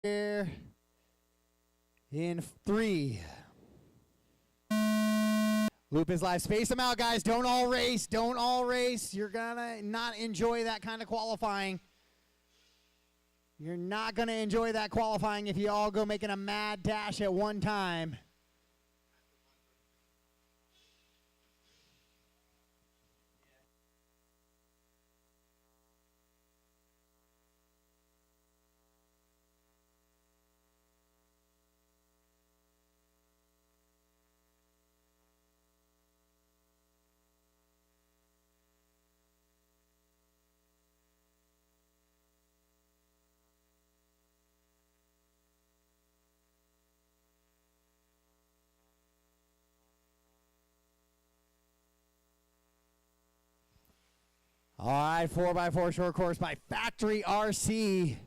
here in 3. Loop is live. Space them out, guys. Don't all race. Don't all race. You're going to not enjoy that kind of qualifying. You're not going to enjoy that qualifying if you all go making a mad dash at one time. All right, 4x4 short course by Factory RC.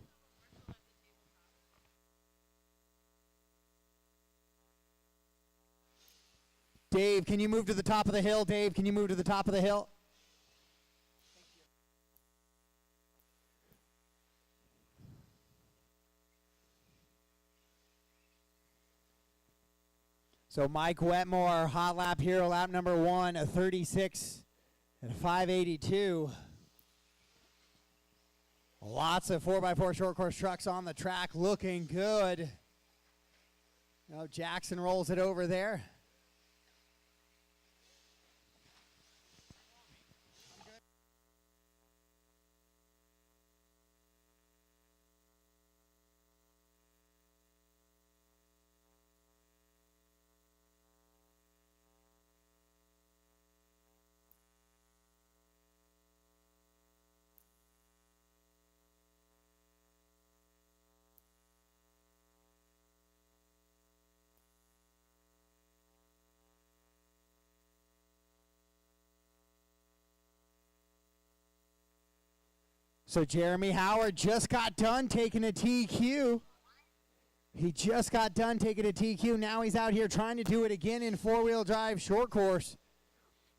Dave, can you move to the top of the hill? Dave, can you move to the top of the hill? So Mike Wetmore, hot lap hero, lap number 1, a 36 and a 582. Lots of 4x4 short course trucks on the track, looking good. Oh, Jaxon rolls it over there. So Jeremy Howard just got done taking a TQ. He just got done taking a TQ. Now he's out here trying to do it again in four-wheel drive short course.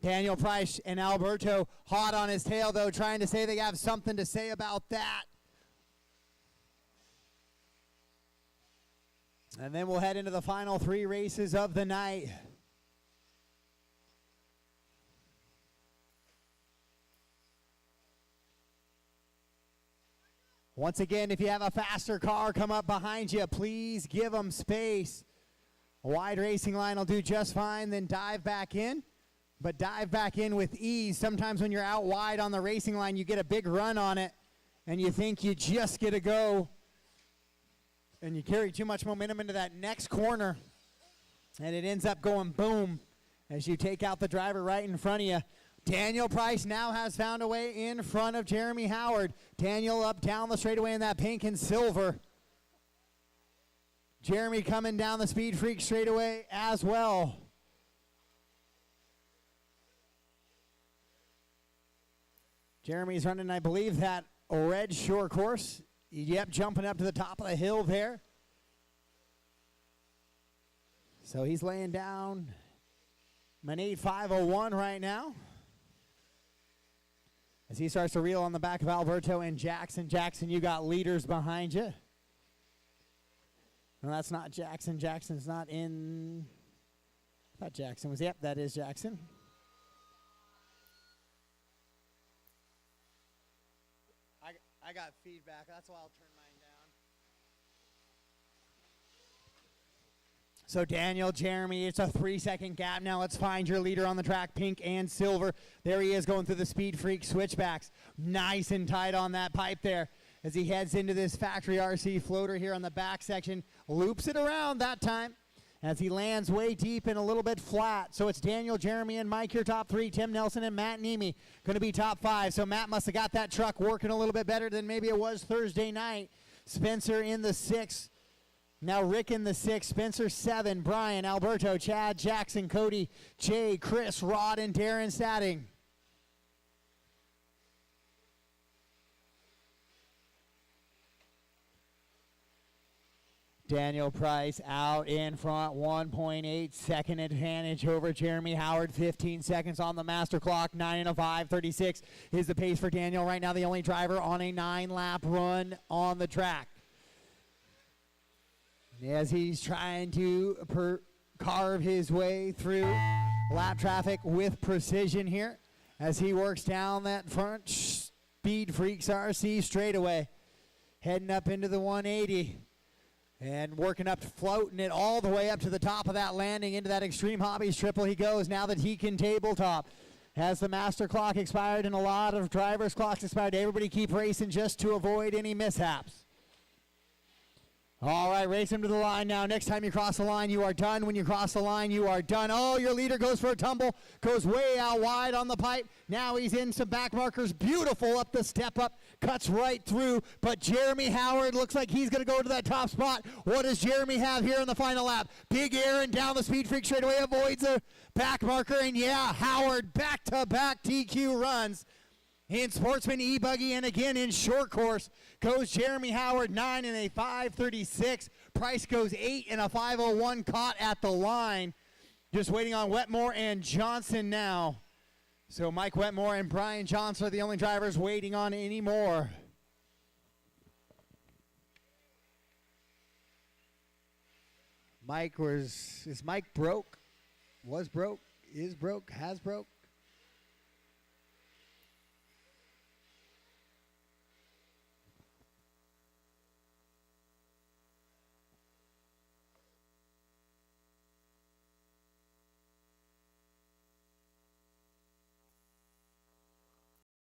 Daniel Price and Alberto hot on his tail, though, trying to say they have something to say about that. And then we'll head into the final 3 races of the night. Once again, if you have a faster car come up behind you, please give them space. A wide racing line will do just fine, then dive back in. But dive back in with ease. Sometimes when you're out wide on the racing line, you get a big run on it, and you think you just get to go. And you carry too much momentum into that next corner, and it ends up going boom as you take out the driver right in front of you. Daniel Price now has found a way in front of Jeremy Howard. Daniel up down the straightaway in that pink and silver. Jeremy coming down the Speed Freak straightaway as well. Jeremy's running, I believe, that red short course. Yep, jumping up to the top of the hill there. So he's laying down an 8.501 right now. As he starts to reel on the back of Alberto and Jaxon. Jaxon, you got leaders behind you. No, that's not Jaxon. Jackson's not in. I thought Jaxon was. Yep, that is Jaxon. I got feedback. That's why I'll turn mine down. So Daniel, Jeremy, it's a 3-second gap now. Let's find your leader on the track, pink and silver. There he is going through the Speed Freak switchbacks. Nice and tight on that pipe there as he heads into this Factory RC floater here on the back section. Loops it around that time as he lands way deep and a little bit flat. So it's Daniel, Jeremy, and Mike, your top 3. Tim Nelson and Matt Niemi going to be top 5. So Matt must have got that truck working a little bit better than maybe it was Thursday night. Spencer in the 6. Now Rick in the 6, Spencer 7, Brian, Alberto, Chad, Jaxon, Cody, Jay, Chris, Rod, and Darren Stading. Daniel Price out in front, 1.8 second advantage over Jeremy Howard, 15 seconds on the master clock, 9 and a 5:36 is the pace for Daniel right now, the only driver on a 9-lap run on the track. As he's trying to carve his way through lap traffic with precision here, as he works down that front Speed Freaks RC straightaway, heading up into the 180 and working up, floating it all the way up to the top of that landing into that Extreme Hobbies triple he goes. Now that he can tabletop. Has the master clock expired and a lot of drivers' clocks expired. Everybody keep racing just to avoid any mishaps. All right, race him to the line now. Next time you cross the line, you are done. When you cross the line, you are done. Oh, your leader goes for a tumble, goes way out wide on the pipe. Now he's in some back markers. Beautiful up the step up, cuts right through. But Jeremy Howard looks like he's going to go to that top spot. What does Jeremy have here in the final lap? Big Aaron down the Speed Freak straightaway, avoids a back marker. And yeah, Howard back-to-back TQ runs. In Sportsman E-Buggy and again in Short Course goes Jeremy Howard, 9 and a 5:36. Price goes 8 and a 5:01, caught at the line. Just waiting on Wetmore and Johnson now. So Mike Wetmore and Bryan Johnson are the only drivers waiting on any more. Is Mike broke? Was broke? Is broke? Has broke?